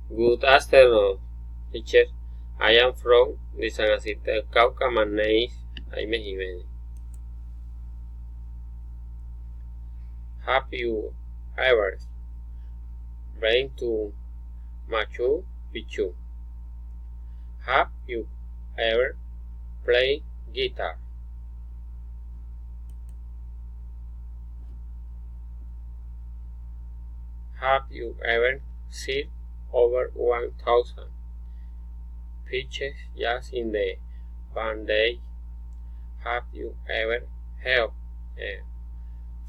Good afternoon, teacher. I am from the San Jacinto Cauca. My name is Jaime Jimenez. Have you ever been to Machu Picchu? Have you ever played guitar? Have you ever seen over 1,000 pitches just in the one day? Have you ever held a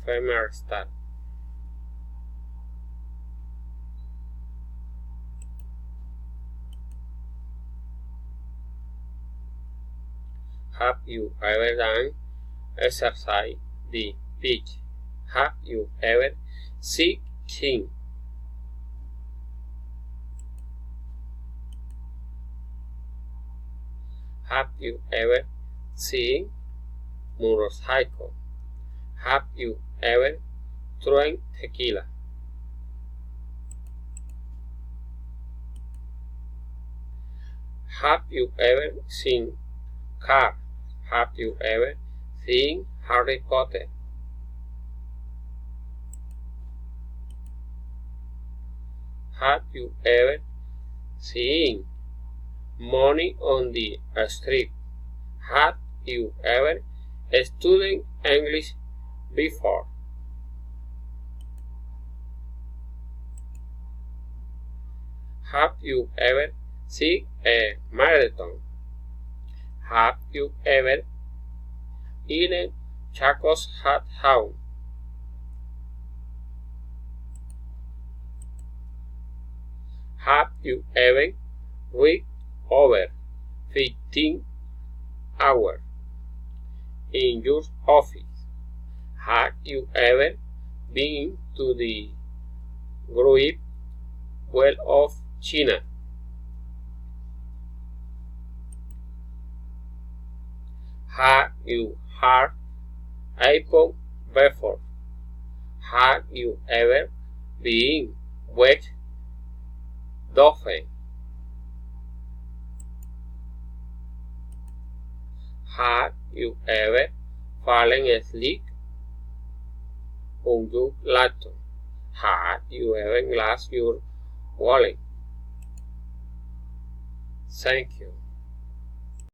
female star? Have you ever done exercise the beach? Have you ever seen king? Have you ever seen motorcycle? Have you ever drank tequila? Have you ever seen Cars? Have you ever seen Harry Potter? Have you ever seen money on the street? Have you ever studied English before? Have you ever seen a marathon? Have you ever eaten tacos at home? Have you ever read over 15 hours in your office? Have you ever been to the Great Wall of China? Have you heard iPhone before? Have you ever been wet dolphin? Have you ever fallen asleep on your laptop? Have you ever lost your wallet? Thank you.